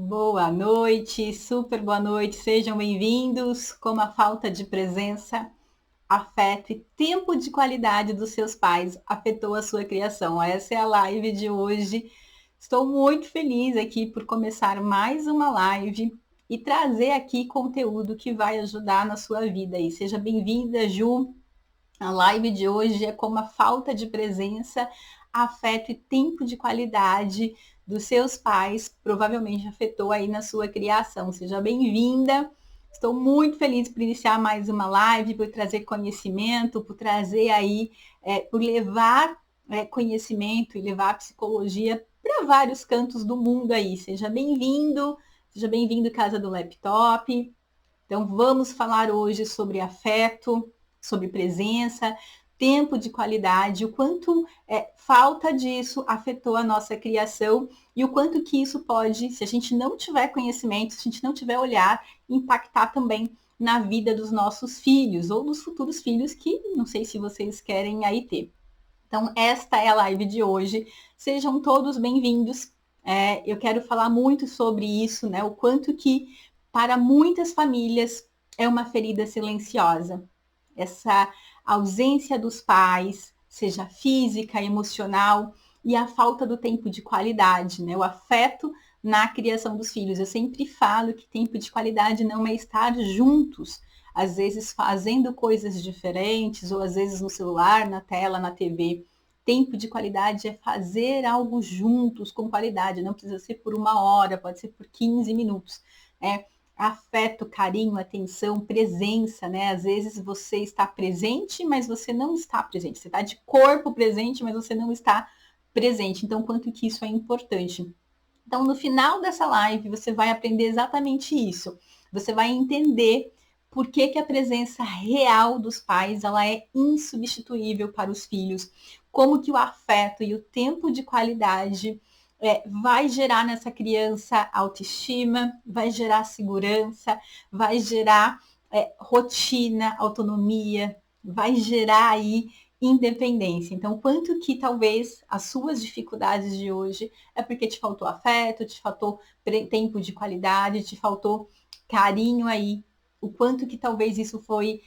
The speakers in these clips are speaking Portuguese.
Boa noite, super boa noite, sejam bem-vindos. Como a falta de presença, afeto e tempo de qualidade dos seus pais afetou a sua criação. Essa é a live de hoje. Estou muito feliz aqui por começar mais uma live e trazer aqui conteúdo que vai ajudar na sua vida. E seja bem-vinda, Ju. A live de hoje é como a falta de presença, afeto e tempo de qualidade dos seus pais provavelmente afetou aí na sua criação. Seja bem-vinda. Estou muito feliz por iniciar mais uma live, por trazer conhecimento, por trazer aí, por levar conhecimento e levar psicologia para vários cantos do mundo aí. Seja bem-vindo Casa do Laptop. Então, vamos falar hoje sobre afeto, sobre presença, tempo de qualidade, o quanto falta disso afetou a nossa criação e o quanto que isso pode, se a gente não tiver conhecimento, se a gente não tiver olhar, impactar também na vida dos nossos filhos ou dos futuros filhos que não sei se vocês querem aí ter. Então, esta é a live de hoje. Sejam todos bem-vindos. Eu quero falar muito sobre isso, né? O quanto que para muitas famílias é uma ferida silenciosa. Essa ausência dos pais, seja física, emocional, e a falta do tempo de qualidade, né? O afeto na criação dos filhos. Eu sempre falo que tempo de qualidade não é estar juntos, às vezes fazendo coisas diferentes, ou às vezes no celular, na tela, na TV. Tempo de qualidade é fazer algo juntos com qualidade, não precisa ser por 1 hora, pode ser por 15 minutos. Afeto, carinho, atenção, presença, né? Às vezes você está presente, mas você não está presente. Você está de corpo presente, mas você não está presente. Então, quanto que isso é importante. Então, no final dessa live, você vai aprender exatamente isso. Você vai entender por que a presença real dos pais ela é insubstituível para os filhos, como que o afeto e o tempo de qualidade vai gerar nessa criança autoestima, vai gerar segurança, vai gerar rotina, autonomia, vai gerar aí independência. Então, quanto que talvez as suas dificuldades de hoje é porque te faltou afeto, te faltou tempo de qualidade, te faltou carinho aí, o quanto que talvez isso foi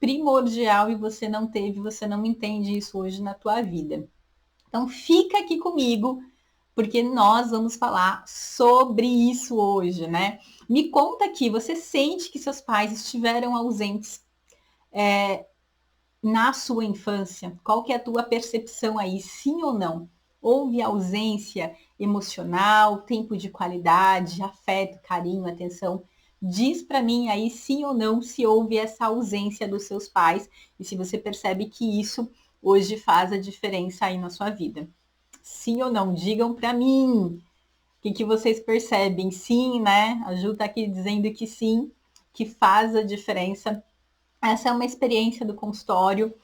primordial e você não teve, você não entende isso hoje na tua vida. Então fica aqui comigo, porque nós vamos falar sobre isso hoje, né? Me conta aqui, você sente que seus pais estiveram ausentes na sua infância? Qual que é a tua percepção aí, sim ou não? Houve ausência emocional, tempo de qualidade, afeto, carinho, atenção? Diz para mim aí, sim ou não, se houve essa ausência dos seus pais e se você percebe que isso hoje faz a diferença aí na sua vida. Sim ou não? Digam para mim. O que vocês percebem? Sim, né? A Ju está aqui dizendo que sim, que faz a diferença. Essa é uma experiência do consultório.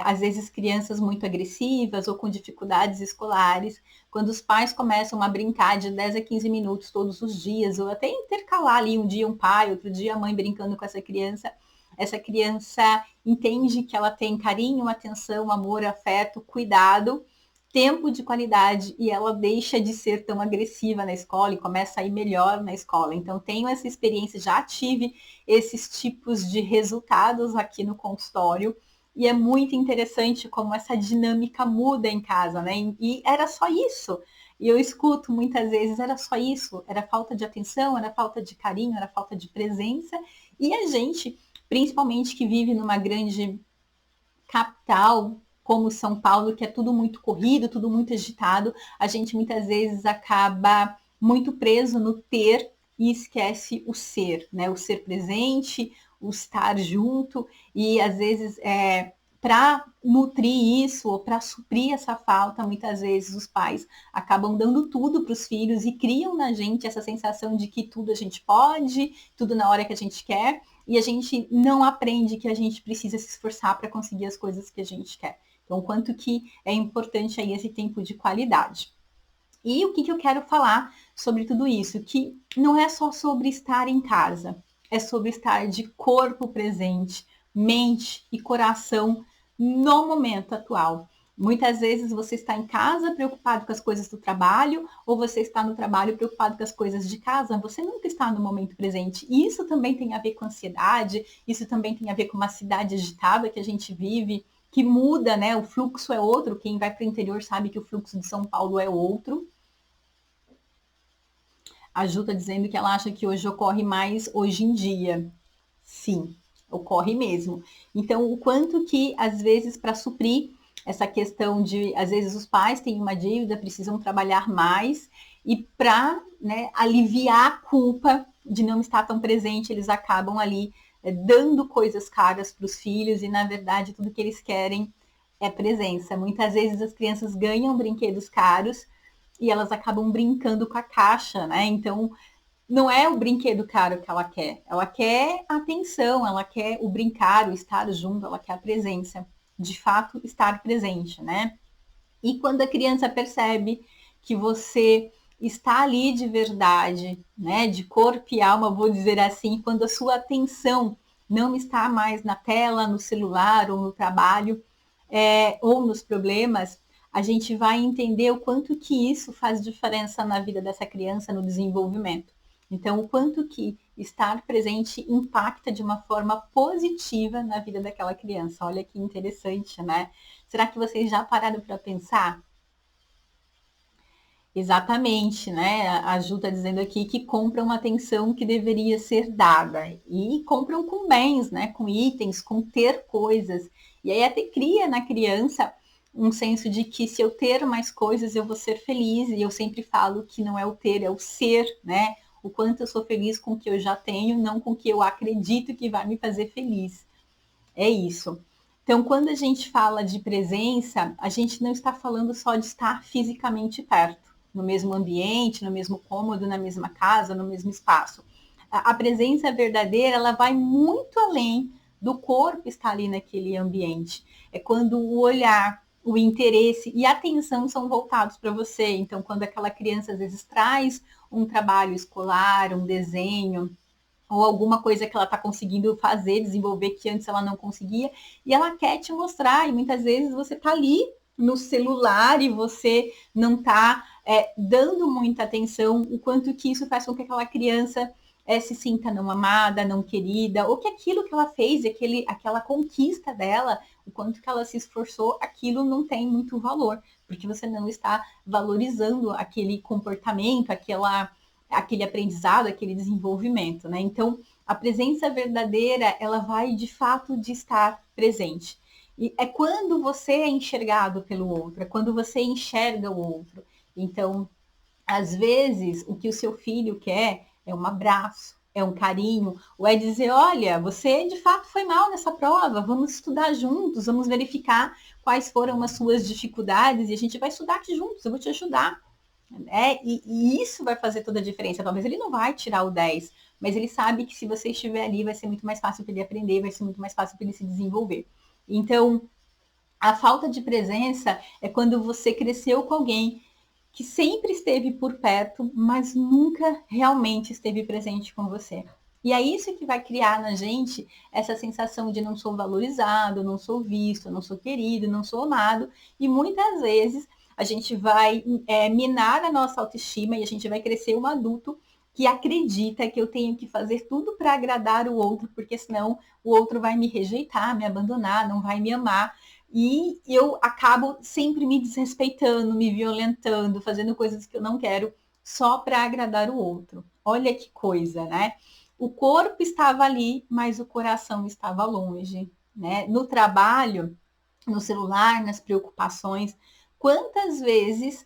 Às vezes crianças muito agressivas ou com dificuldades escolares, quando os pais começam a brincar de 10 a 15 minutos todos os dias, ou até intercalar ali um dia um pai, outro dia a mãe brincando com essa criança entende que ela tem carinho, atenção, amor, afeto, cuidado, tempo de qualidade e ela deixa de ser tão agressiva na escola e começa a ir melhor na escola. Então, tenho essa experiência, já tive esses tipos de resultados aqui no consultório e é muito interessante como essa dinâmica muda em casa, né? E era só isso. E eu escuto muitas vezes, era só isso, era falta de atenção, era falta de carinho, era falta de presença. E a gente, principalmente que vive numa grande capital como São Paulo, que é tudo muito corrido, tudo muito agitado, a gente muitas vezes acaba muito preso no ter e esquece o ser, né? O ser presente, o estar junto e às vezes para nutrir isso ou para suprir essa falta, muitas vezes os pais acabam dando tudo para os filhos e criam na gente essa sensação de que tudo a gente pode, tudo na hora que a gente quer, e a gente não aprende que a gente precisa se esforçar para conseguir as coisas que a gente quer. Então, quanto que é importante aí esse tempo de qualidade. E o que eu quero falar sobre tudo isso? Que não é só sobre estar em casa, é sobre estar de corpo presente, mente e coração no momento atual. Muitas vezes você está em casa preocupado com as coisas do trabalho, ou você está no trabalho preocupado com as coisas de casa. Você nunca está no momento presente. E isso também tem a ver com ansiedade, isso também tem a ver com uma cidade agitada que a gente vive, que muda, né? O fluxo é outro. Quem vai para o interior sabe que o fluxo de São Paulo é outro. A Ju está dizendo que ela acha que hoje ocorre mais hoje em dia. Sim, ocorre mesmo. Então, o quanto que, às vezes, para suprir essa questão de, às vezes, os pais têm uma dívida, precisam trabalhar mais, e para, né, aliviar a culpa de não estar tão presente, eles acabam ali dando coisas caras para os filhos, e, na verdade, tudo que eles querem é presença. Muitas vezes as crianças ganham brinquedos caros e elas acabam brincando com a caixa, né? Então, não é o brinquedo caro que ela quer a atenção, ela quer o brincar, o estar junto, ela quer a presença, de fato estar presente, né? E quando a criança percebe que você está ali de verdade, né, de corpo e alma, vou dizer assim, quando a sua atenção não está mais na tela, no celular ou no trabalho, ou nos problemas, a gente vai entender o quanto que isso faz diferença na vida dessa criança, no desenvolvimento. Então, o quanto que estar presente impacta de uma forma positiva na vida daquela criança. Olha que interessante, né? Será que vocês já pararam para pensar? Exatamente, né? A Ju está dizendo aqui que compram atenção que deveria ser dada e compram com bens, né? Com itens, com ter coisas. E aí até cria na criança um senso de que se eu ter mais coisas eu vou ser feliz. E eu sempre falo que não é o ter, é o ser, né? O quanto eu sou feliz com o que eu já tenho, não com o que eu acredito que vai me fazer feliz. É isso. Então, quando a gente fala de presença, a gente não está falando só de estar fisicamente perto, no mesmo ambiente, no mesmo cômodo, na mesma casa, no mesmo espaço. A presença verdadeira, ela vai muito além do corpo estar ali naquele ambiente. É quando o olhar, o interesse e a atenção são voltados para você. Então, quando aquela criança às vezes traz um trabalho escolar, um desenho, ou alguma coisa que ela está conseguindo fazer, desenvolver que antes ela não conseguia, e ela quer te mostrar, e muitas vezes você está ali no celular e você não está dando muita atenção, o quanto que isso faz com que aquela criança se sinta não amada, não querida, ou que aquilo que ela fez, aquela conquista dela, o quanto que ela se esforçou, aquilo não tem muito valor, porque você não está valorizando aquele comportamento, aquele aprendizado, aquele desenvolvimento, né? Então, a presença verdadeira, ela vai de fato de estar presente. E é quando você é enxergado pelo outro, é quando você enxerga o outro. Então, às vezes, o que o seu filho quer é um abraço, é um carinho, ou é dizer, olha, você de fato foi mal nessa prova, vamos estudar juntos, vamos verificar quais foram as suas dificuldades e a gente vai estudar aqui juntos, eu vou te ajudar. E isso vai fazer toda a diferença. Talvez ele não vai tirar o 10, mas ele sabe que se você estiver ali, vai ser muito mais fácil para ele aprender, vai ser muito mais fácil para ele se desenvolver. Então, a falta de presença é quando você cresceu com alguém que sempre esteve por perto, mas nunca realmente esteve presente com você. E é isso que vai criar na gente essa sensação de não sou valorizado, não sou visto, não sou querido, não sou amado. E muitas vezes a gente vai minar a nossa autoestima e a gente vai crescer um adulto que acredita que eu tenho que fazer tudo para agradar o outro, porque senão o outro vai me rejeitar, me abandonar, não vai me amar. E eu acabo sempre me desrespeitando, me violentando, fazendo coisas que eu não quero só para agradar o outro. Olha que coisa, né? O corpo estava ali, mas o coração estava longe, né? No trabalho, no celular, nas preocupações, quantas vezes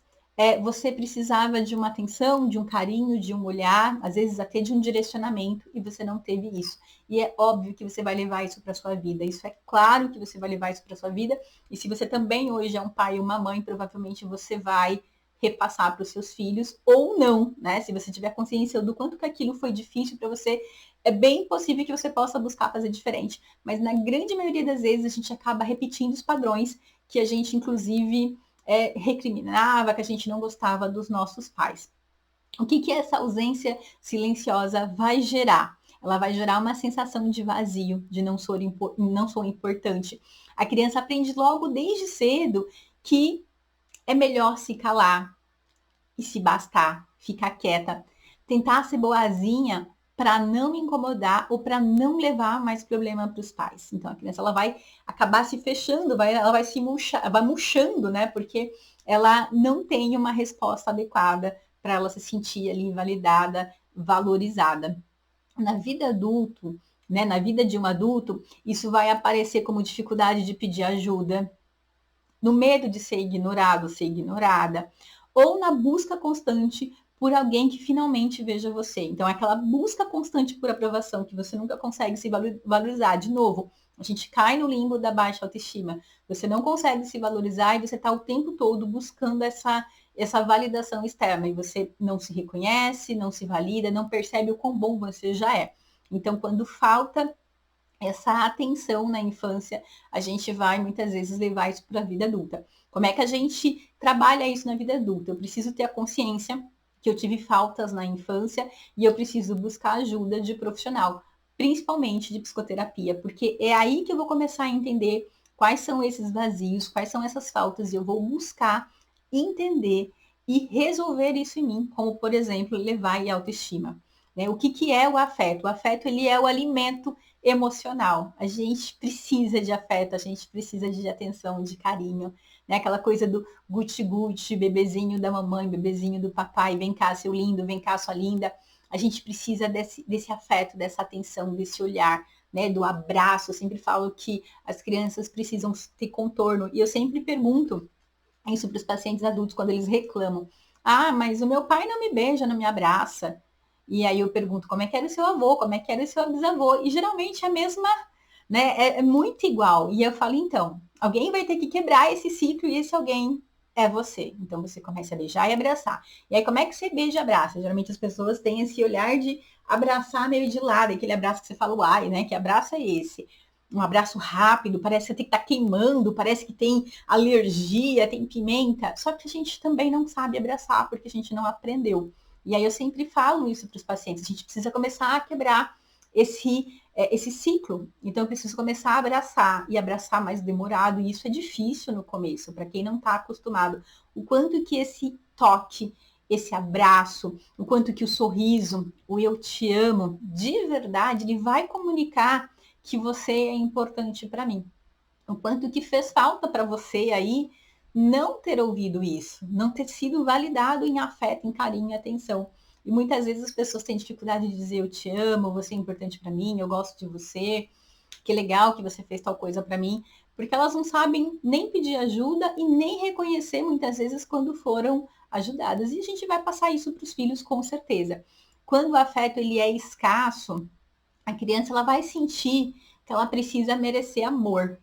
você precisava de uma atenção, de um carinho, de um olhar, às vezes até de um direcionamento, e você não teve isso. E é óbvio que você vai levar isso para sua vida. Isso é claro que você vai levar isso para sua vida. E se você também hoje é um pai ou uma mãe, provavelmente você vai repassar para os seus filhos ou não, né? Se você tiver consciência do quanto que aquilo foi difícil para você, é bem possível que você possa buscar fazer diferente. Mas na grande maioria das vezes a gente acaba repetindo os padrões que a gente, inclusive, recriminava, que a gente não gostava dos nossos pais. O que essa ausência silenciosa vai gerar? Ela vai gerar uma sensação de vazio, de não sou importante. A criança aprende logo desde cedo que é melhor se calar e se bastar, ficar quieta, tentar ser boazinha para não incomodar ou para não levar mais problema para os pais. Então a criança ela vai acabar se fechando, ela vai se vai murchando, né? Porque ela não tem uma resposta adequada para ela se sentir ali validada, valorizada. Na vida adulto, né, na vida de um adulto, isso vai aparecer como dificuldade de pedir ajuda, no medo de ser ignorado, ser ignorada, ou na busca constante por alguém que finalmente veja você. Então, é aquela busca constante por aprovação que você nunca consegue se valorizar. De novo, a gente cai no limbo da baixa autoestima. Você não consegue se valorizar e você está o tempo todo buscando essa validação externa. E você não se reconhece, não se valida, não percebe o quão bom você já é. Então, quando falta essa atenção na infância, a gente vai muitas vezes levar isso para a vida adulta. Como é que a gente trabalha isso na vida adulta? Eu preciso ter a consciência que eu tive faltas na infância e eu preciso buscar ajuda de profissional, principalmente de psicoterapia, porque é aí que eu vou começar a entender quais são esses vazios, quais são essas faltas e eu vou buscar entender e resolver isso em mim, como por exemplo, levar a autoestima. Né? O que é o afeto? O afeto ele é o alimento emocional. A gente precisa de afeto, a gente precisa de atenção, de carinho, né? Aquela coisa do guti-guti, bebezinho da mamãe, bebezinho do papai, vem cá, seu lindo, vem cá, sua linda. A gente precisa desse afeto, dessa atenção, desse olhar, né? Do abraço. Eu sempre falo que as crianças precisam ter contorno. E eu sempre pergunto isso para os pacientes adultos quando eles reclamam. Ah, mas o meu pai não me beija, não me abraça. E aí eu pergunto como é que era o seu avô, como é que era o seu bisavô. E geralmente é a mesma, né? É muito igual. E eu falo, então, alguém vai ter que quebrar esse ciclo e esse alguém é você. Então você começa a beijar e abraçar. E aí, como é que você beija e abraça? Geralmente as pessoas têm esse olhar de abraçar meio de lado, aquele abraço que você fala, uai, né? Que abraço é esse? Um abraço rápido, parece que tem que estar queimando, parece que tem alergia, tem pimenta. Só que a gente também não sabe abraçar, porque a gente não aprendeu. E aí eu sempre falo isso para os pacientes, a gente precisa começar a quebrar esse ciclo. Então eu preciso começar a abraçar e abraçar mais demorado, e isso é difícil no começo, para quem não está acostumado. O quanto que esse toque, esse abraço, o quanto que o sorriso, o eu te amo, de verdade, ele vai comunicar que você é importante para mim. O quanto que fez falta para você aí não ter ouvido isso, não ter sido validado em afeto, em carinho e atenção. E muitas vezes as pessoas têm dificuldade de dizer eu te amo, você é importante para mim, eu gosto de você, que legal que você fez tal coisa para mim, porque elas não sabem nem pedir ajuda e nem reconhecer muitas vezes quando foram ajudadas. E a gente vai passar isso para os filhos com certeza. Quando o afeto ele é escasso, a criança ela vai sentir que ela precisa merecer amor,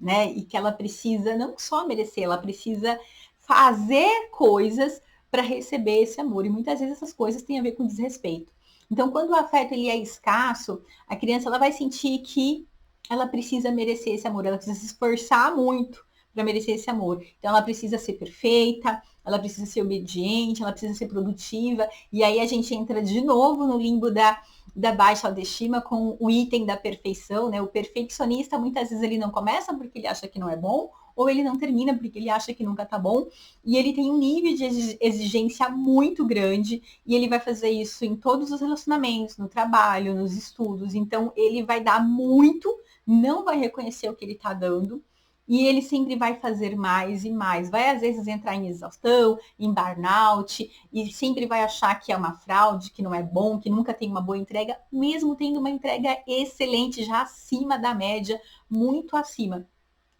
né? E que ela precisa não só merecer, ela precisa fazer coisas para receber esse amor. E muitas vezes essas coisas têm a ver com desrespeito. Então, quando o afeto ele é escasso, a criança ela vai sentir que ela precisa merecer esse amor, ela precisa se esforçar muito para merecer esse amor. Então, ela precisa ser perfeita, ela precisa ser obediente, ela precisa ser produtiva. E aí a gente entra de novo no limbo da baixa autoestima com o item da perfeição, né? O perfeccionista, muitas vezes, ele não começa porque ele acha que não é bom, ou ele não termina porque ele acha que nunca tá bom, e ele tem um nível de exigência muito grande, e ele vai fazer isso em todos os relacionamentos, no trabalho, nos estudos, então ele vai dar muito, não vai reconhecer o que ele tá dando, e ele sempre vai fazer mais e mais. Vai, às vezes, entrar em exaustão, em burnout, e sempre vai achar que é uma fraude, que não é bom, que nunca tem uma boa entrega, mesmo tendo uma entrega excelente, já acima da média, muito acima.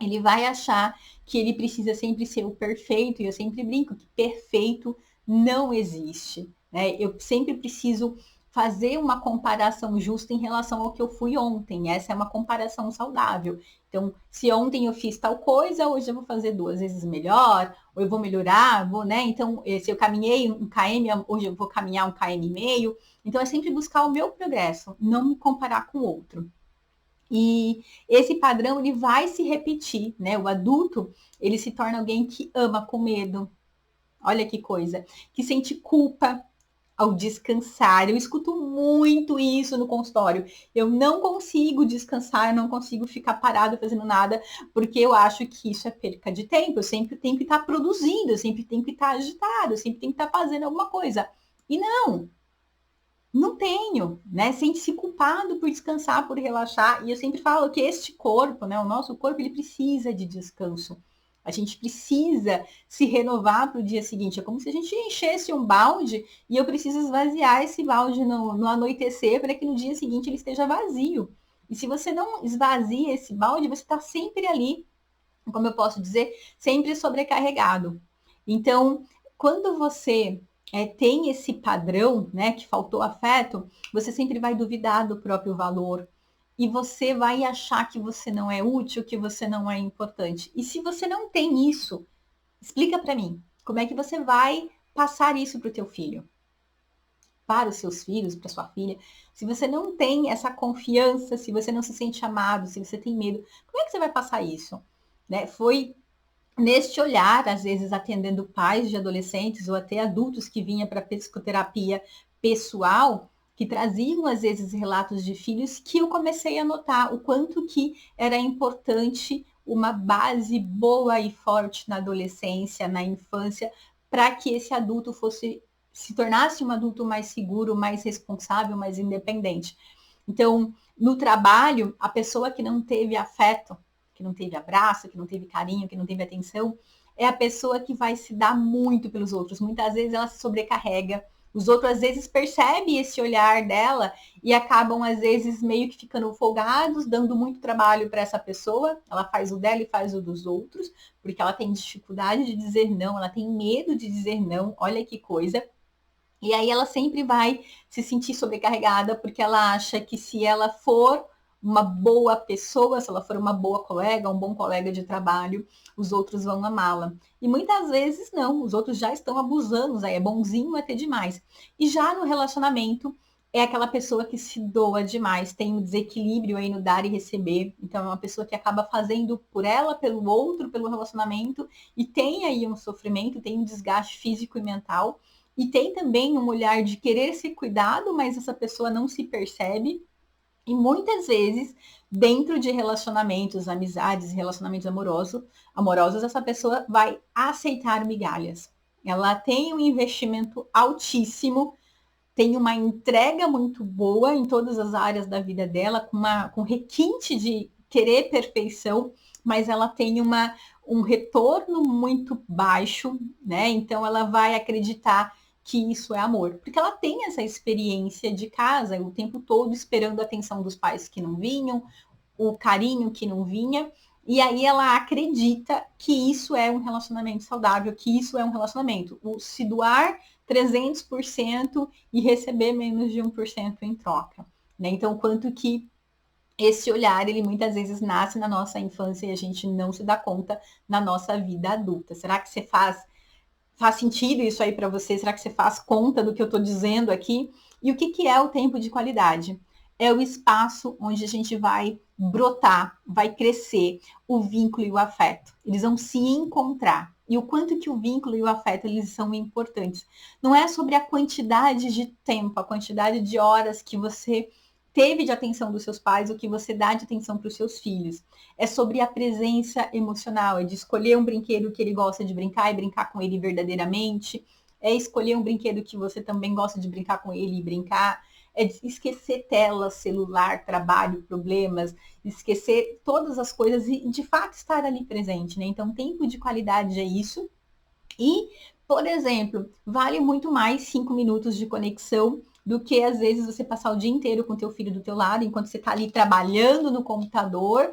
Ele vai achar que ele precisa sempre ser o perfeito, e eu sempre brinco que perfeito não existe. Né? Eu sempre preciso fazer uma comparação justa em relação ao que eu fui ontem. Essa é uma comparação saudável. Então, se ontem eu fiz tal coisa, hoje eu vou fazer 2 vezes melhor, ou eu vou melhorar, vou, né? Então, se eu caminhei 1 km, hoje eu vou caminhar 1,5 km. Então, é sempre buscar o meu progresso, não me comparar com o outro. E esse padrão ele vai se repetir, né? O adulto ele se torna alguém que ama com medo. Olha que coisa, que sente culpa, ao descansar. Eu escuto muito isso no consultório. Eu não consigo descansar, eu não consigo ficar parado fazendo nada, porque eu acho que isso é perca de tempo. Eu sempre tenho que estar produzindo, eu sempre tenho que estar agitado, eu sempre tenho que estar fazendo alguma coisa. E não tenho, né? Sente-se culpado por descansar, por relaxar. E eu sempre falo que este corpo, né? O nosso corpo, ele precisa de descanso. A gente precisa se renovar para o dia seguinte. É como se a gente enchesse um balde e eu preciso esvaziar esse balde no anoitecer para que no dia seguinte ele esteja vazio. E se você não esvazia esse balde, você está sempre ali, como eu posso dizer, sempre sobrecarregado. Então, quando você tem esse padrão, né, que faltou afeto, você sempre vai duvidar do próprio valor e você vai achar que você não é útil, que você não é importante. E se você não tem isso, explica para mim, como é que você vai passar isso para o teu filho? Para os seus filhos, para sua filha, se você não tem essa confiança, se você não se sente amado, se você tem medo, como é que você vai passar isso? Né? Foi neste olhar, às vezes atendendo pais de adolescentes ou até adultos que vinham para psicoterapia pessoal, que traziam às vezes relatos de filhos, que eu comecei a notar o quanto que era importante uma base boa e forte na adolescência, na infância, para que esse adulto se tornasse um adulto mais seguro, mais responsável, mais independente. Então, no trabalho, a pessoa que não teve afeto, que não teve abraço, que não teve carinho, que não teve atenção, é a pessoa que vai se dar muito pelos outros. Muitas vezes ela se sobrecarrega. Os outros às vezes percebem esse olhar dela e acabam às vezes meio que ficando folgados, dando muito trabalho para essa pessoa. Ela faz o dela e faz o dos outros, porque ela tem dificuldade de dizer não, ela tem medo de dizer não. Olha que coisa. E aí ela sempre vai se sentir sobrecarregada, porque ela acha que se ela for uma boa pessoa, se ela for uma boa colega, um bom colega de trabalho, os outros vão amá-la. E muitas vezes não, os outros já estão abusando, aí é bonzinho até demais. E já no relacionamento, é aquela pessoa que se doa demais, tem um desequilíbrio aí no dar e receber. Então, é uma pessoa que acaba fazendo por ela, pelo outro, pelo relacionamento, e tem aí um sofrimento, tem um desgaste físico e mental. E tem também um olhar de querer ser cuidado, mas essa pessoa não se percebe. E muitas vezes, dentro de relacionamentos, amizades, relacionamentos amorosos, essa pessoa vai aceitar migalhas. Ela tem um investimento altíssimo, tem uma entrega muito boa em todas as áreas da vida dela, com requinte de querer perfeição, mas ela tem um retorno muito baixo, né? Então ela vai acreditar que isso é amor, porque ela tem essa experiência de casa o tempo todo esperando a atenção dos pais que não vinham, o carinho que não vinha, e aí ela acredita que isso é um relacionamento saudável, que isso é um relacionamento. O se doar 300% e receber menos de 1% em troca. Né? Então, quanto que esse olhar, ele muitas vezes nasce na nossa infância e a gente não se dá conta na nossa vida adulta. Será que você faz sentido isso aí para você? Será que você faz conta do que eu estou dizendo aqui? E o que é o tempo de qualidade? É o espaço onde a gente vai brotar, vai crescer o vínculo e o afeto. Eles vão se encontrar. E o quanto que o vínculo e o afeto eles são importantes. Não é sobre a quantidade de tempo, a quantidade de horas que você teve de atenção dos seus pais, o que você dá de atenção para os seus filhos. É sobre a presença emocional, é de escolher um brinquedo que ele gosta de brincar e brincar com ele verdadeiramente. É escolher um brinquedo que você também gosta de brincar com ele e brincar. É de esquecer tela, celular, trabalho, problemas, esquecer todas as coisas e de fato estar ali presente, né? Então, tempo de qualidade é isso. E, por exemplo, vale muito mais 5 minutos de conexão do que às vezes você passar o dia inteiro com o teu filho do teu lado, enquanto você está ali trabalhando no computador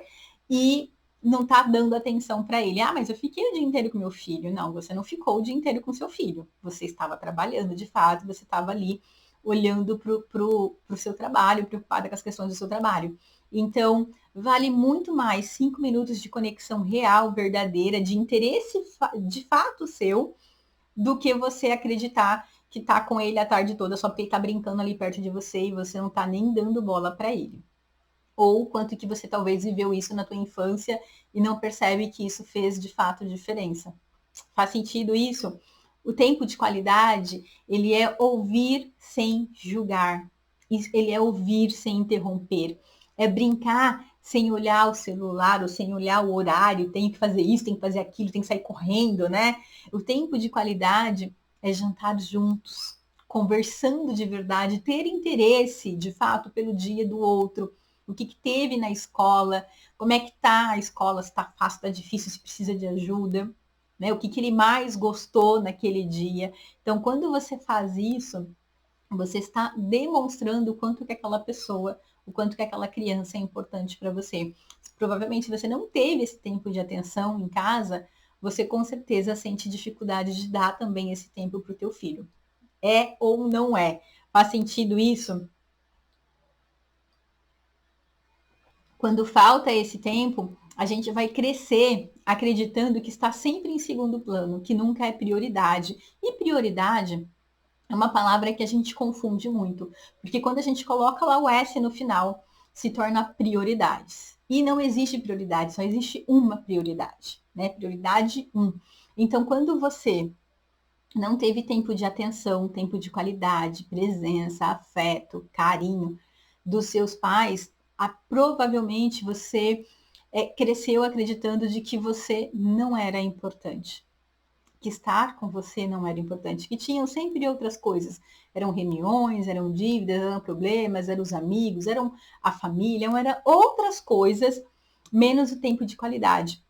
e não está dando atenção para ele. Ah, mas eu fiquei o dia inteiro com meu filho. Não, você não ficou o dia inteiro com seu filho. Você estava trabalhando de fato, você estava ali olhando para o seu trabalho, preocupada com as questões do seu trabalho. Então, vale muito mais 5 minutos de conexão real, verdadeira, de interesse de fato seu, do que você acreditar que tá com ele a tarde toda só porque ele tá brincando ali perto de você e você não tá nem dando bola para ele. Ou quanto que você talvez viveu isso na tua infância e não percebe que isso fez de fato diferença. Faz sentido isso? O tempo de qualidade, ele é ouvir sem julgar. Ele é ouvir sem interromper. É brincar sem olhar o celular ou sem olhar o horário. Tem que fazer isso, tem que fazer aquilo, tem que sair correndo, né? O tempo de qualidade é jantar juntos, conversando de verdade, ter interesse, de fato, pelo dia do outro. O que teve na escola, como é que tá a escola, se tá fácil, tá difícil, se precisa de ajuda, né? O que ele mais gostou naquele dia. Então, quando você faz isso, você está demonstrando o quanto que aquela pessoa, o quanto que aquela criança é importante para você. Provavelmente você não teve esse tempo de atenção em casa, você com certeza sente dificuldade de dar também esse tempo para o teu filho. É ou não é? Faz sentido isso? Quando falta esse tempo, a gente vai crescer acreditando que está sempre em segundo plano, que nunca é prioridade. E prioridade é uma palavra que a gente confunde muito, porque quando a gente coloca lá o S no final, se torna prioridades. E não existe prioridade, só existe uma prioridade, né? Prioridade 1. Então, quando você não teve tempo de atenção, tempo de qualidade, presença, afeto, carinho dos seus pais, provavelmente você cresceu acreditando de que você não era importante, que estar com você não era importante, que tinham sempre outras coisas. Eram reuniões, eram dívidas, eram problemas, eram os amigos, eram a família, eram outras coisas, menos o tempo de qualidade.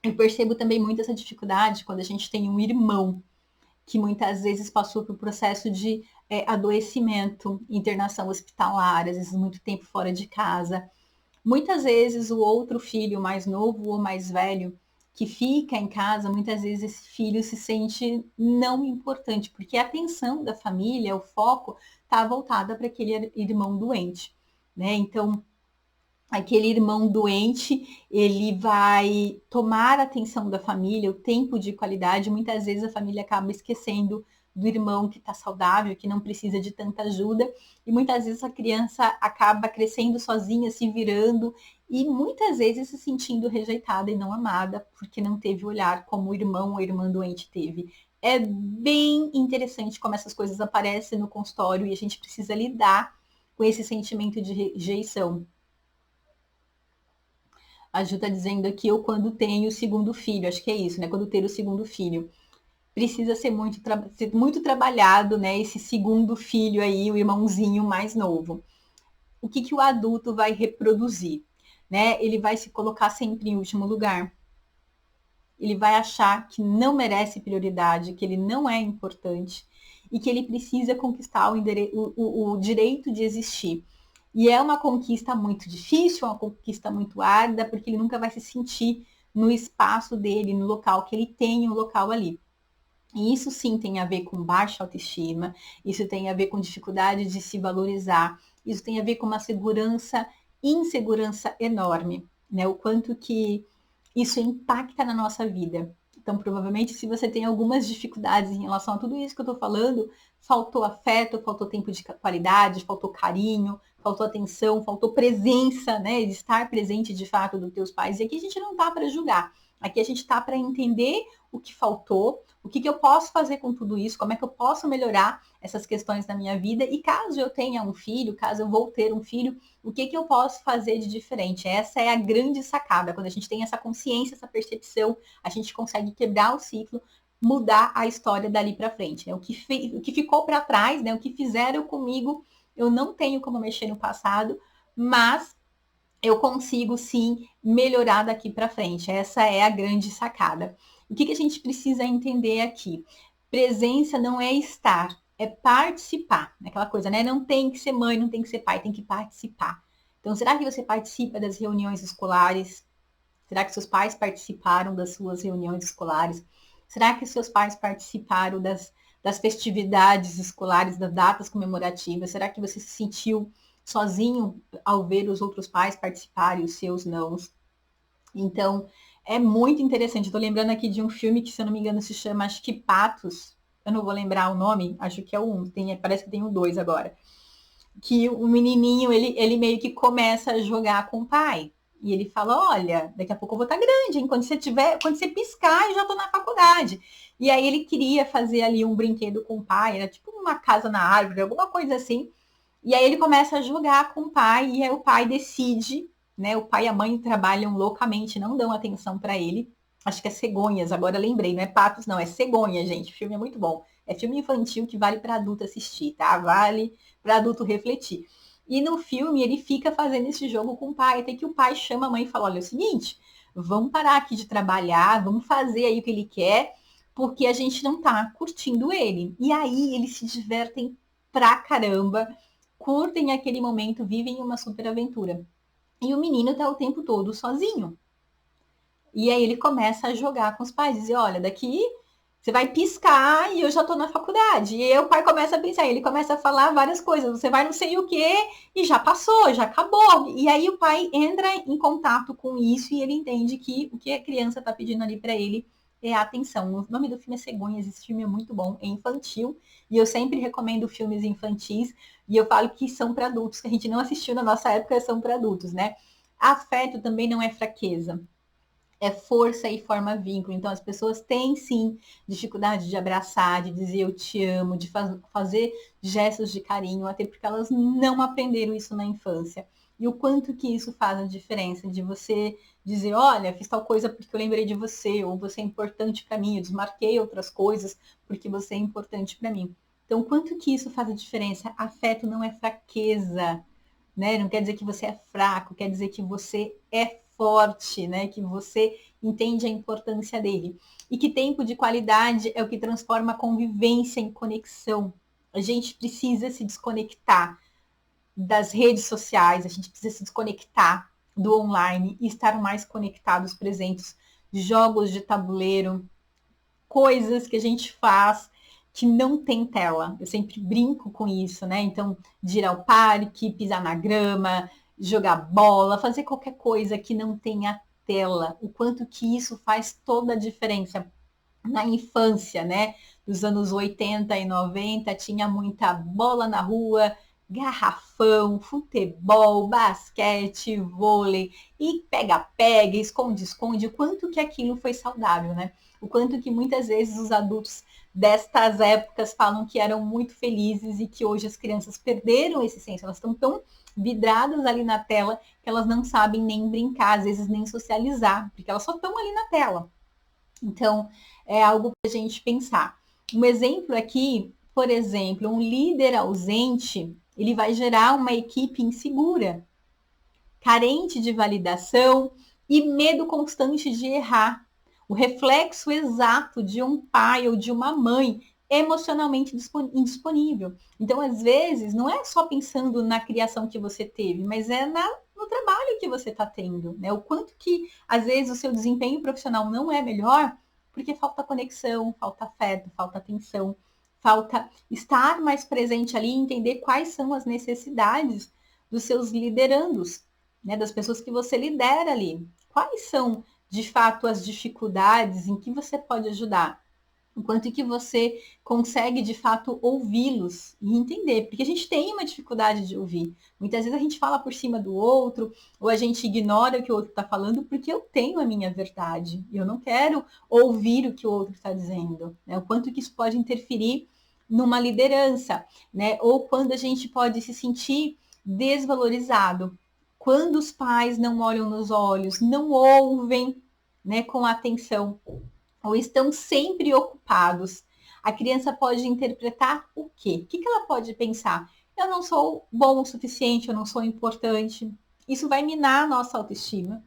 Eu percebo também muito essa dificuldade quando a gente tem um irmão que muitas vezes passou por processo de adoecimento, internação hospitalar, às vezes muito tempo fora de casa. Muitas vezes o outro filho, mais novo ou mais velho, que fica em casa, muitas vezes esse filho se sente não importante, porque a atenção da família, o foco, está voltada para aquele irmão doente, né? Então, aquele irmão doente, ele vai tomar a atenção da família, o tempo de qualidade, muitas vezes a família acaba esquecendo do irmão que está saudável, que não precisa de tanta ajuda, e muitas vezes a criança acaba crescendo sozinha, se virando, e muitas vezes se sentindo rejeitada e não amada, porque não teve olhar como o irmão ou a irmã doente teve. É bem interessante como essas coisas aparecem no consultório e a gente precisa lidar com esse sentimento de rejeição. A Ju está dizendo aqui, eu quando tenho o segundo filho, acho que é isso, né? Quando ter o segundo filho. Precisa ser muito trabalhado, né? Esse segundo filho aí, o irmãozinho mais novo. O que o adulto vai reproduzir? Né? Ele vai se colocar sempre em último lugar. Ele vai achar que não merece prioridade, que ele não é importante e que ele precisa conquistar o direito de existir. E é uma conquista muito difícil, uma conquista muito árdua, porque ele nunca vai se sentir no espaço dele, no local que ele tem, um local ali. E isso sim tem a ver com baixa autoestima, isso tem a ver com dificuldade de se valorizar, isso tem a ver com uma insegurança enorme, né? O quanto que isso impacta na nossa vida. Então, provavelmente, se você tem algumas dificuldades em relação a tudo isso que eu estou falando, faltou afeto, faltou tempo de qualidade, faltou carinho, faltou atenção, faltou presença, né? De estar presente de fato dos teus pais. E aqui a gente não está para julgar. Aqui a gente está para entender o que faltou, o que eu posso fazer com tudo isso, como é que eu posso melhorar essas questões na minha vida. E caso eu tenha um filho, caso eu vou ter um filho, o que eu posso fazer de diferente? Essa é a grande sacada. Quando a gente tem essa consciência, essa percepção, a gente consegue quebrar o ciclo, mudar a história dali para frente. Né? O que ficou para trás, né? O que fizeram comigo, eu não tenho como mexer no passado, mas eu consigo sim melhorar daqui para frente. Essa é a grande sacada. O que a gente precisa entender aqui? Presença não é estar, é participar. Aquela coisa, né? Não tem que ser mãe, não tem que ser pai, tem que participar. Então, será que você participa das reuniões escolares? Será que seus pais participaram das suas reuniões escolares? Será que seus pais participaram das festividades escolares, das datas comemorativas? Será que você se sentiu sozinho ao ver os outros pais participarem, os seus não? Então, é muito interessante. Estou lembrando aqui de um filme que, se eu não me engano, se chama, acho que Patos. Eu não vou lembrar o nome, acho que é o 1, parece que tem o 2 agora. Que o menininho, ele meio que começa a jogar com o pai. E ele fala, olha, daqui a pouco eu vou estar grande, hein? Quando você piscar, eu já estou na faculdade. E aí ele queria fazer ali um brinquedo com o pai, era tipo uma casa na árvore, alguma coisa assim. E aí ele começa a jogar com o pai, e aí o pai decide, né? O pai e a mãe trabalham loucamente, não dão atenção para ele. Acho que é cegonhas, agora lembrei, não é patos, não, é cegonha, gente. O filme é muito bom. É filme infantil que vale para adulto assistir, tá? Vale para adulto refletir. E no filme ele fica fazendo esse jogo com o pai, até que o pai chama a mãe e fala: olha, é o seguinte, vamos parar aqui de trabalhar, vamos fazer aí o que ele quer, porque a gente não tá curtindo ele. E aí eles se divertem pra caramba, curtem aquele momento, vivem uma super aventura. E o menino tá o tempo todo sozinho. E aí ele começa a jogar com os pais, dizer, olha, daqui você vai piscar e eu já tô na faculdade. E aí o pai começa a pensar, ele começa a falar várias coisas, você vai não sei o quê e já passou, já acabou. E aí o pai entra em contato com isso e ele entende que o que a criança tá pedindo ali para ele é a atenção. O nome do filme é Cegonhas, esse filme é muito bom, é infantil, e eu sempre recomendo filmes infantis, e eu falo que são para adultos, que a gente não assistiu na nossa época, são para adultos, né? Afeto também não é fraqueza, é força e forma vínculo. Então, as pessoas têm, sim, dificuldade de abraçar, de dizer eu te amo, de fazer gestos de carinho, até porque elas não aprenderam isso na infância. E o quanto que isso faz a diferença de você dizer, olha, fiz tal coisa porque eu lembrei de você, ou você é importante para mim, eu desmarquei outras coisas porque você é importante para mim. Então, quanto que isso faz a diferença? Afeto não é fraqueza, né? Não quer dizer que você é fraco, quer dizer que você é forte, né? Que você entende a importância dele. E que tempo de qualidade é o que transforma a convivência em conexão. A gente precisa se desconectar das redes sociais, a gente precisa se desconectar do online e estar mais conectados, presentes, jogos de tabuleiro, coisas que a gente faz que não tem tela. Eu sempre brinco com isso, né? Então, de ir ao parque, pisar na grama, jogar bola, fazer qualquer coisa que não tenha tela. O quanto que isso faz toda a diferença. Na infância, né? Dos anos 80 e 90, tinha muita bola na rua, garrafão, futebol, basquete, vôlei, e pega-pega, esconde-esconde, o quanto que aquilo foi saudável, né? O quanto que muitas vezes os adultos destas épocas falam que eram muito felizes e que hoje as crianças perderam esse senso, elas estão tão vidradas ali na tela que elas não sabem nem brincar, às vezes nem socializar, porque elas só estão ali na tela. Então, é algo para a gente pensar. Um exemplo aqui, por exemplo, um líder ausente, ele vai gerar uma equipe insegura, carente de validação e medo constante de errar. O reflexo exato de um pai ou de uma mãe emocionalmente indisponível. Então, às vezes, não é só pensando na criação que você teve, mas é no trabalho que você está tendo, né? O quanto que, às vezes, o seu desempenho profissional não é melhor porque falta conexão, falta afeto, falta atenção, falta estar mais presente ali e entender quais são as necessidades dos seus liderandos, né? Das pessoas que você lidera ali. Quais são, de fato, as dificuldades em que você pode ajudar? O quanto que você consegue, de fato, ouvi-los e entender. Porque a gente tem uma dificuldade de ouvir. Muitas vezes a gente fala por cima do outro, ou a gente ignora o que o outro está falando, porque eu tenho a minha verdade. E eu não quero ouvir o que o outro está dizendo. Né? O quanto que isso pode interferir numa liderança. Né? Ou quando a gente pode se sentir desvalorizado. Quando os pais não olham nos olhos, não ouvem, né, com atenção, ou estão sempre ocupados, a criança pode interpretar o quê? O que ela pode pensar? Eu não sou bom o suficiente, eu não sou importante. Isso vai minar a nossa autoestima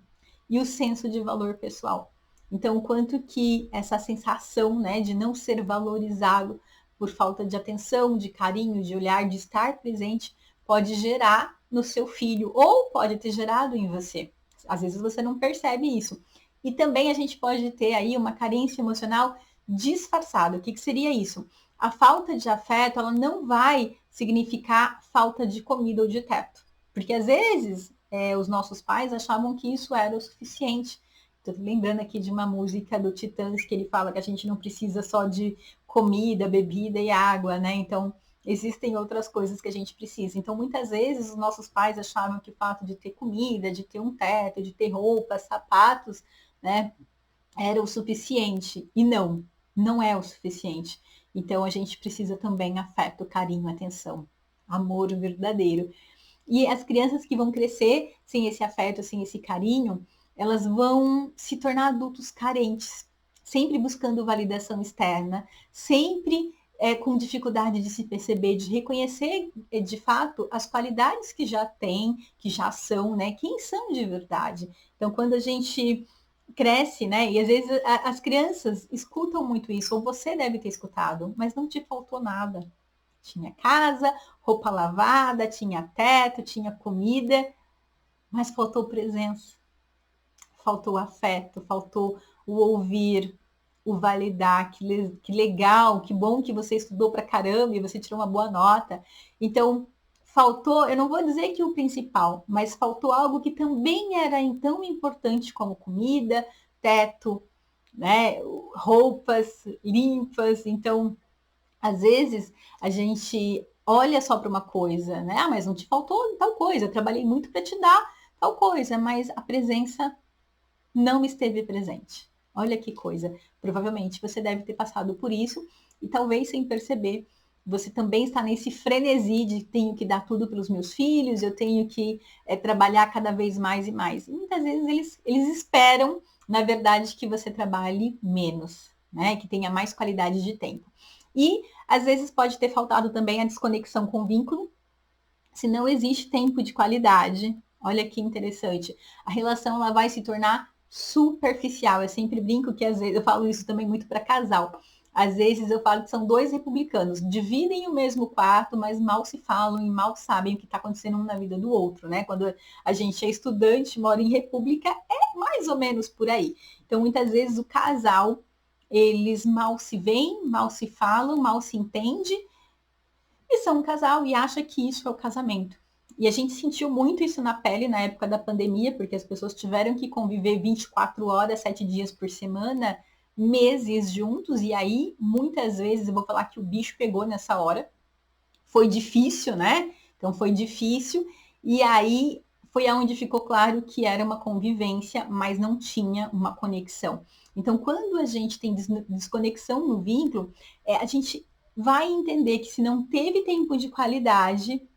e o senso de valor pessoal. Então, o quanto que essa sensação, né, de não ser valorizado por falta de atenção, de carinho, de olhar, de estar presente, pode gerar no seu filho ou pode ter gerado em você. Às vezes você não percebe isso. E também a gente pode ter aí uma carência emocional disfarçada. O que seria isso? A falta de afeto, ela não vai significar falta de comida ou de teto. Porque às vezes os nossos pais achavam que isso era o suficiente. Estou lembrando aqui de uma música do Titãs que ele fala que a gente não precisa só de comida, bebida e água, né? Então, existem outras coisas que a gente precisa. Então, muitas vezes, os nossos pais achavam que o fato de ter comida, de ter um teto, de ter roupas, sapatos, né, era o suficiente. E não, não é o suficiente. Então, a gente precisa também afeto, carinho, atenção, amor verdadeiro. E as crianças que vão crescer sem esse afeto, sem esse carinho, elas vão se tornar adultos carentes, sempre buscando validação externa, sempre com dificuldade de se perceber, de reconhecer de fato as qualidades que já tem, que já são, né? Quem são de verdade. Então, quando a gente cresce, né? E às vezes as crianças escutam muito isso, ou você deve ter escutado, mas não te faltou nada. Tinha casa, roupa lavada, tinha teto, tinha comida, mas faltou presença, faltou afeto, faltou o ouvir, o validar, que legal, que bom que você estudou pra caramba e você tirou uma boa nota. Então, faltou, eu não vou dizer que o principal, mas faltou algo que também era tão importante como comida, teto, né, roupas limpas. Então, às vezes a gente olha só para uma coisa, né? Ah, mas não te faltou tal coisa, eu trabalhei muito para te dar tal coisa, mas a presença não esteve presente. Olha que coisa. Provavelmente você deve ter passado por isso e talvez sem perceber você também está nesse frenesi de tenho que dar tudo para os meus filhos, eu tenho que trabalhar cada vez mais e mais. E muitas vezes eles esperam, na verdade, que você trabalhe menos, né? Que tenha mais qualidade de tempo. E às vezes pode ter faltado também a desconexão com o vínculo, se não existe tempo de qualidade. Olha que interessante. A relação ela vai se tornar superficial. Eu sempre brinco que às vezes eu falo isso também muito para casal. Às vezes eu falo que são dois republicanos, dividem o mesmo quarto, mas mal se falam e mal sabem o que está acontecendo um na vida do outro, né? Quando a gente é estudante, mora em república, é mais ou menos por aí. Então, muitas vezes o casal, eles mal se veem, mal se falam, mal se entendem, e são um casal e acha que isso é o casamento. E a gente sentiu muito isso na pele na época da pandemia, porque as pessoas tiveram que conviver 24 horas, 7 dias por semana, meses juntos, e aí, muitas vezes, eu vou falar que o bicho pegou nessa hora. Foi difícil, né? Então foi difícil, e aí foi aonde ficou claro que era uma convivência, mas não tinha uma conexão. Então, quando a gente tem desconexão no vínculo, a gente vai entender que se não teve tempo de qualidade,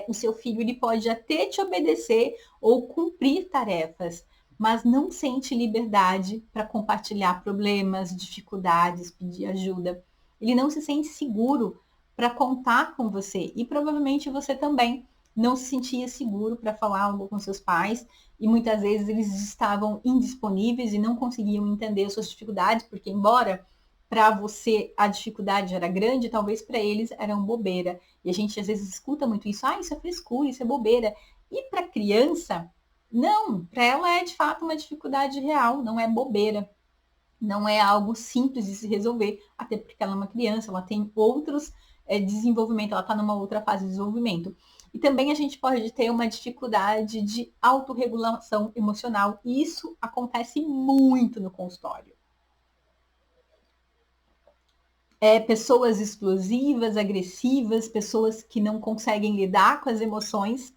o seu filho ele pode até te obedecer ou cumprir tarefas, mas não sente liberdade para compartilhar problemas, dificuldades, pedir ajuda. Ele não se sente seguro para contar com você e provavelmente você também não se sentia seguro para falar algo com seus pais e muitas vezes eles estavam indisponíveis e não conseguiam entender as suas dificuldades, porque embora para você a dificuldade era grande, talvez para eles era uma bobeira. E a gente às vezes escuta muito isso, isso é frescura, isso é bobeira. E para criança, não, para ela é de fato uma dificuldade real, não é bobeira. Não é algo simples de se resolver, até porque ela é uma criança, ela tem outros desenvolvimento, ela está numa outra fase de desenvolvimento. E também a gente pode ter uma dificuldade de autorregulação emocional, e isso acontece muito no consultório. Pessoas explosivas, agressivas, pessoas que não conseguem lidar com as emoções,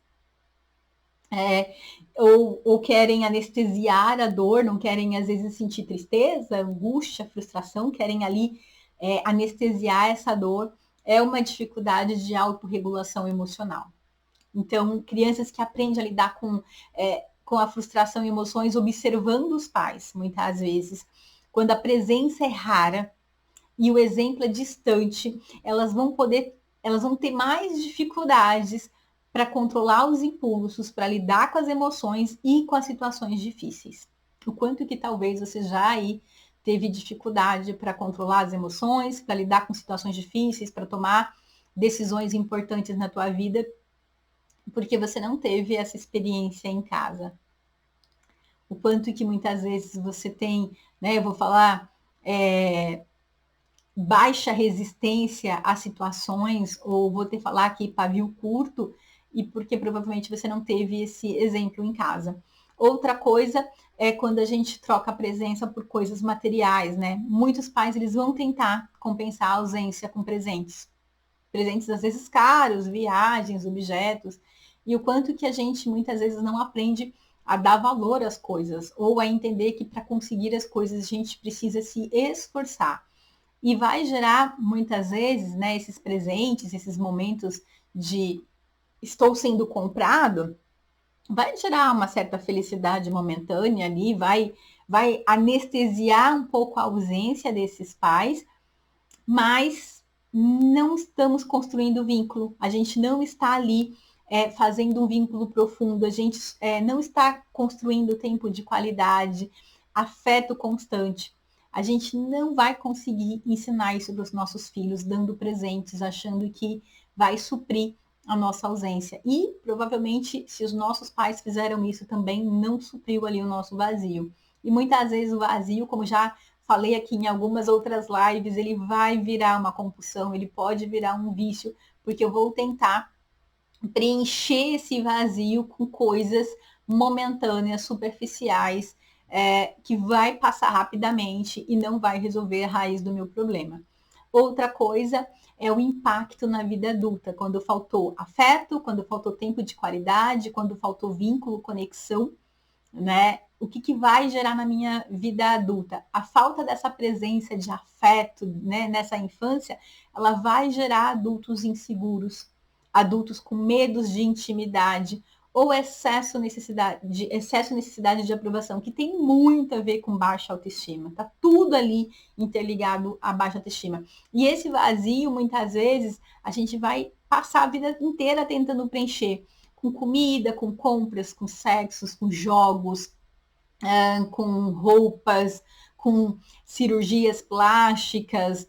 ou querem anestesiar a dor, não querem às vezes sentir tristeza, angústia, frustração, querem ali anestesiar essa dor, é uma dificuldade de autorregulação emocional. Então, crianças que aprendem a lidar com a frustração e emoções observando os pais, muitas vezes, quando a presença é rara, e o exemplo é distante, elas vão ter mais dificuldades para controlar os impulsos, para lidar com as emoções e com as situações difíceis. O quanto que talvez você já aí teve dificuldade para controlar as emoções, para lidar com situações difíceis, para tomar decisões importantes na tua vida, porque você não teve essa experiência em casa. O quanto que muitas vezes você tem, né, eu vou falar, baixa resistência a situações, ou vou ter que falar aqui pavio curto, e porque provavelmente você não teve esse exemplo em casa. Outra coisa é quando a gente troca a presença por coisas materiais, né? Muitos pais eles vão tentar compensar a ausência com presentes. presentes às vezes caros, viagens, objetos, e o quanto que a gente muitas vezes não aprende a dar valor às coisas, ou a entender que para conseguir as coisas a gente precisa se esforçar. E vai gerar muitas vezes, né, esses presentes, esses momentos de estou sendo comprado, vai gerar uma certa felicidade momentânea ali, vai anestesiar um pouco a ausência desses pais, mas não estamos construindo vínculo, a gente não está ali fazendo um vínculo profundo, a gente não está construindo tempo de qualidade, afeto constante. A gente não vai conseguir ensinar isso para os nossos filhos, dando presentes, achando que vai suprir a nossa ausência. E provavelmente, se os nossos pais fizeram isso também, não supriu ali o nosso vazio. E muitas vezes o vazio, como já falei aqui em algumas outras lives, ele vai virar uma compulsão, ele pode virar um vício, porque eu vou tentar preencher esse vazio com coisas momentâneas, superficiais, que vai passar rapidamente e não vai resolver a raiz do meu problema. Outra coisa é o impacto na vida adulta, quando faltou afeto, quando faltou tempo de qualidade, quando faltou vínculo, conexão, né? O que vai gerar na minha vida adulta? A falta dessa presença de afeto, né, nessa infância, ela vai gerar adultos inseguros, adultos com medos de intimidade, ou excesso necessidade de aprovação, que tem muito a ver com baixa autoestima. Tá tudo ali interligado à baixa autoestima. E esse vazio, muitas vezes, a gente vai passar a vida inteira tentando preencher com comida, com compras, com sexos, com jogos, com roupas, com cirurgias plásticas,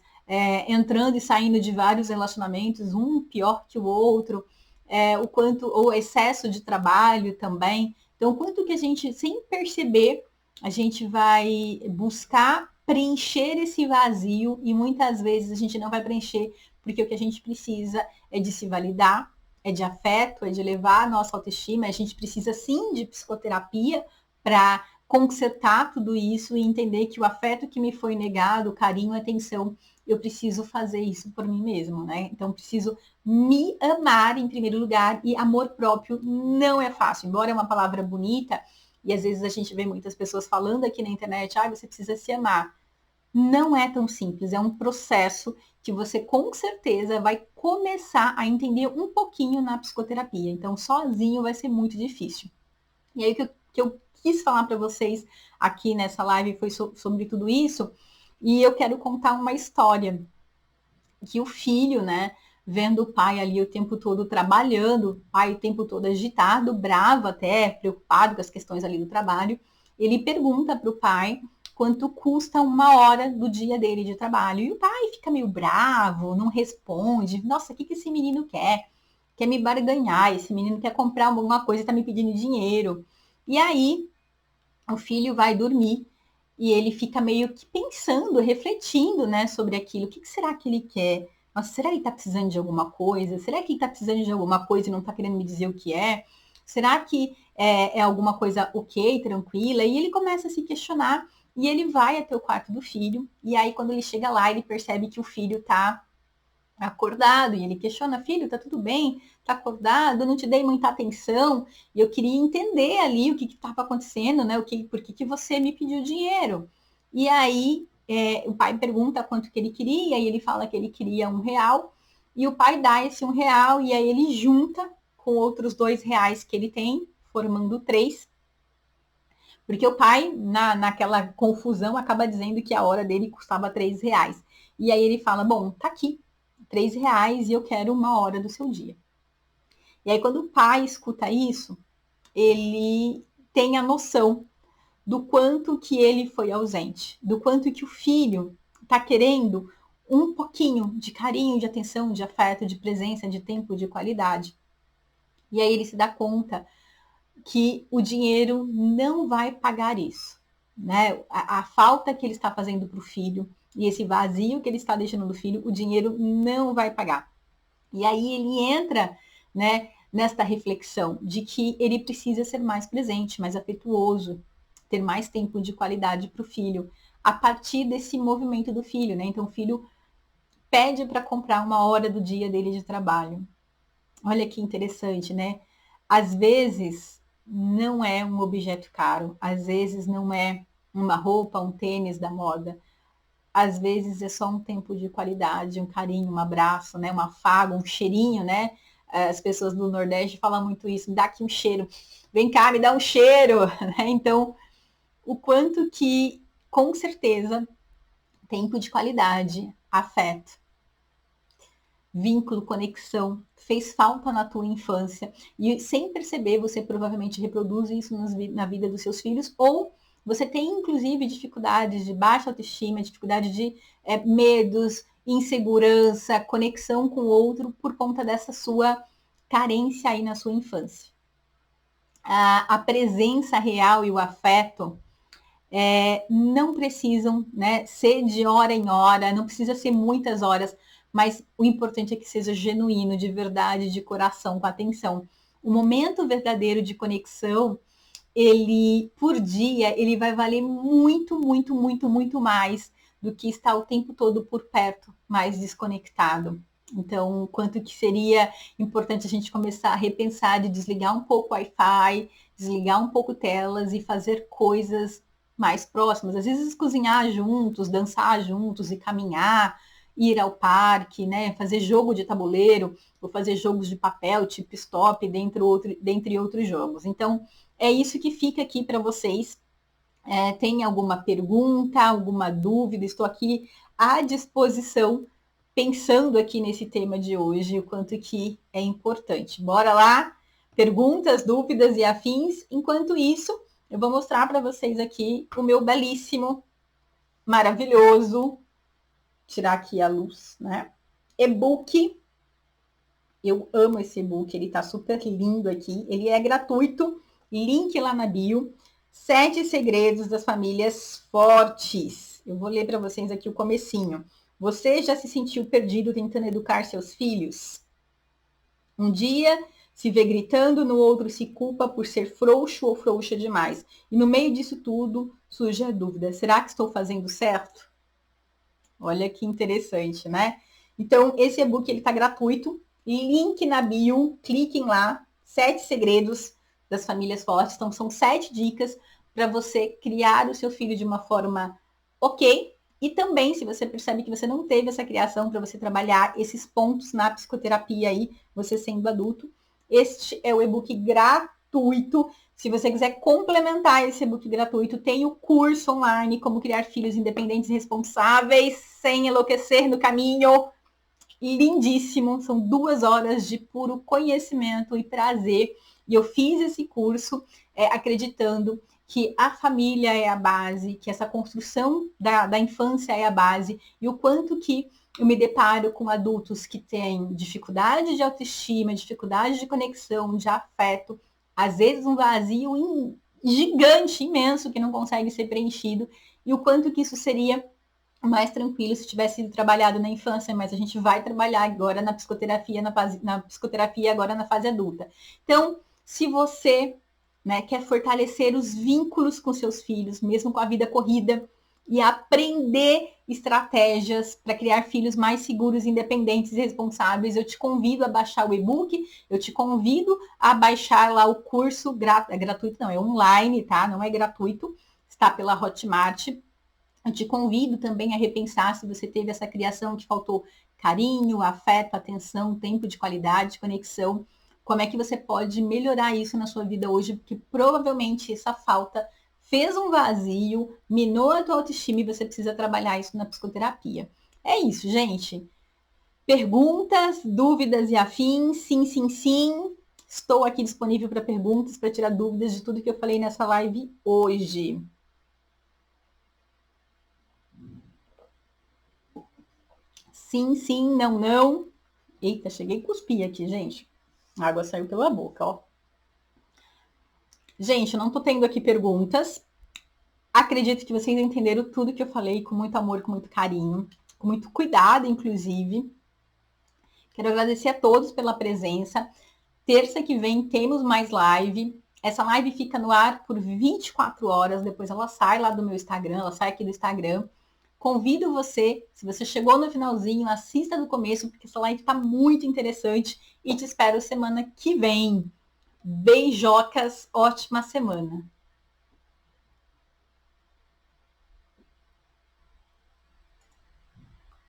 entrando e saindo de vários relacionamentos, um pior que o outro, o excesso de trabalho também. Então, o quanto que a gente, sem perceber, a gente vai buscar preencher esse vazio e muitas vezes a gente não vai preencher porque o que a gente precisa é de se validar, é de afeto, é de elevar a nossa autoestima. A gente precisa sim de psicoterapia para consertar tudo isso e entender que o afeto que me foi negado, o carinho, a atenção, eu preciso fazer isso por mim mesmo, né? Então, preciso me amar em primeiro lugar, e amor próprio não é fácil, embora é uma palavra bonita, e às vezes a gente vê muitas pessoas falando aqui na internet, você precisa se amar. Não é tão simples, é um processo que você com certeza vai começar a entender um pouquinho na psicoterapia. Então, sozinho vai ser muito difícil. E aí, o que eu quis falar para vocês aqui nessa live foi sobre tudo isso, e eu quero contar uma história que o filho, né, vendo o pai ali o tempo todo trabalhando, o pai o tempo todo agitado, bravo até, preocupado com as questões ali do trabalho, ele pergunta para o pai quanto custa uma hora do dia dele de trabalho. E o pai fica meio bravo, não responde. Nossa, o que esse menino quer? Quer me barganhar, esse menino quer comprar alguma coisa e está me pedindo dinheiro. E aí, o filho vai dormir e ele fica meio que pensando, refletindo, né, sobre aquilo. O que será que ele quer? Nossa, será que ele está precisando de alguma coisa? Será que ele está precisando de alguma coisa e não está querendo me dizer o que é? Será que é alguma coisa ok, tranquila? E ele começa a se questionar e ele vai até o quarto do filho. E aí, quando ele chega lá, ele percebe que o filho está acordado, e ele questiona, filho, tá tudo bem? Tá acordado? Eu não te dei muita atenção, e eu queria entender ali o que estava acontecendo, né? Por que você me pediu dinheiro? E aí o pai pergunta quanto que ele queria, e ele fala que ele queria R$ 1, e o pai dá esse R$ 1, e aí ele junta com outros R$ 2 que ele tem, formando 3, porque o pai, naquela confusão, acaba dizendo que a hora dele custava R$ 3. E aí ele fala, bom, tá aqui, R$ 3 e eu quero uma hora do seu dia. E aí quando o pai escuta isso, ele tem a noção do quanto que ele foi ausente, do quanto que o filho está querendo um pouquinho de carinho, de atenção, de afeto, de presença, de tempo, de qualidade. E aí ele se dá conta que o dinheiro não vai pagar isso, né? A falta que ele está fazendo para o filho e esse vazio que ele está deixando do filho, o dinheiro não vai pagar. E aí ele entra, né, nesta reflexão de que ele precisa ser mais presente, mais afetuoso, ter mais tempo de qualidade para o filho, a partir desse movimento do filho, né? Então o filho pede para comprar uma hora do dia dele de trabalho. Olha que interessante, né? Às vezes não é um objeto caro, às vezes não é uma roupa, um tênis da moda. Às vezes é só um tempo de qualidade, um carinho, um abraço, né? Um afago, um cheirinho, né? As pessoas do Nordeste falam muito isso, me dá aqui um cheiro. Vem cá, me dá um cheiro, né? Então, o quanto que, com certeza, tempo de qualidade, afeto, vínculo, conexão, fez falta na tua infância e sem perceber você provavelmente reproduz isso na vida dos seus filhos ou você tem inclusive dificuldades de baixa autoestima, dificuldade de medos, insegurança, conexão com o outro por conta dessa sua carência aí na sua infância. A presença real e o afeto não precisam, né, ser de hora em hora, não precisa ser muitas horas, mas o importante é que seja genuíno, de verdade, de coração, com atenção. O momento verdadeiro de conexão, ele, por dia, ele vai valer muito, muito, muito, muito mais do que estar o tempo todo por perto, mais desconectado. Então, quanto que seria importante a gente começar a repensar de desligar um pouco o Wi-Fi, desligar um pouco telas e fazer coisas mais próximas. Às vezes cozinhar juntos, dançar juntos e caminhar, ir ao parque, né? Fazer jogo de tabuleiro, ou fazer jogos de papel, tipo stop, dentre outros jogos. Então, é isso que fica aqui para vocês. Tem alguma pergunta, alguma dúvida? Estou aqui à disposição, pensando aqui nesse tema de hoje, o quanto que é importante. Bora lá? Perguntas, dúvidas e afins. Enquanto isso, eu vou mostrar para vocês aqui o meu belíssimo, maravilhoso, tirar aqui a luz, né? E-book. Eu amo esse e-book, ele tá super lindo aqui. Ele é gratuito, link lá na bio. 7 segredos das famílias fortes. Eu vou ler para vocês aqui o comecinho. Você já se sentiu perdido tentando educar seus filhos? Um dia se vê gritando, no outro se culpa por ser frouxo ou frouxa demais. E no meio disso tudo surge a dúvida: será que estou fazendo certo? Olha que interessante, né? Então, esse e-book ele tá gratuito. Link na bio, cliquem lá. 7 segredos das famílias fortes. Então, são 7 dicas para você criar o seu filho de uma forma ok. E também, se você percebe que você não teve essa criação, para você trabalhar esses pontos na psicoterapia aí, você sendo adulto. Este é o e-book gratuito. Se você quiser complementar esse e-book gratuito, tem o curso online Como Criar Filhos Independentes e Responsáveis Sem Enlouquecer no Caminho. Lindíssimo, são 2 horas de puro conhecimento e prazer. E eu fiz esse curso acreditando que a família é a base, que essa construção da infância é a base, e o quanto que eu me deparo com adultos que têm dificuldade de autoestima, dificuldade de conexão, de afeto, às vezes um vazio gigante, imenso, que não consegue ser preenchido, e o quanto que isso seria mais tranquilo se tivesse sido trabalhado na infância, mas a gente vai trabalhar agora na psicoterapia, na psicoterapia agora na fase adulta. Então, se você, né, quer fortalecer os vínculos com seus filhos, mesmo com a vida corrida, e aprender estratégias para criar filhos mais seguros, independentes e responsáveis, eu te convido a baixar o e-book, eu te convido a baixar lá o curso gratuito, não, é online, tá? Não é gratuito, está pela Hotmart. Eu te convido também a repensar se você teve essa criação que faltou carinho, afeto, atenção, tempo de qualidade, conexão. Como é que você pode melhorar isso na sua vida hoje? Porque provavelmente essa falta fez um vazio, minou a tua autoestima e você precisa trabalhar isso na psicoterapia. É isso, gente. Perguntas, dúvidas e afins? Sim, sim, sim. Estou aqui disponível para perguntas, para tirar dúvidas de tudo que eu falei nessa live hoje. Sim, sim, não, não. Eita, cheguei a cuspir aqui, gente. A água saiu pela boca, ó. Gente, eu não tô tendo aqui perguntas. Acredito que vocês entenderam tudo que eu falei com muito amor, com muito carinho, com muito cuidado, inclusive. Quero agradecer a todos pela presença. Terça que vem temos mais live. Essa live fica no ar por 24 horas, depois ela sai lá do meu Instagram, ela sai aqui do Instagram. Convido você, se você chegou no finalzinho, assista do começo, porque essa live está muito interessante e te espero semana que vem. Beijocas, ótima semana!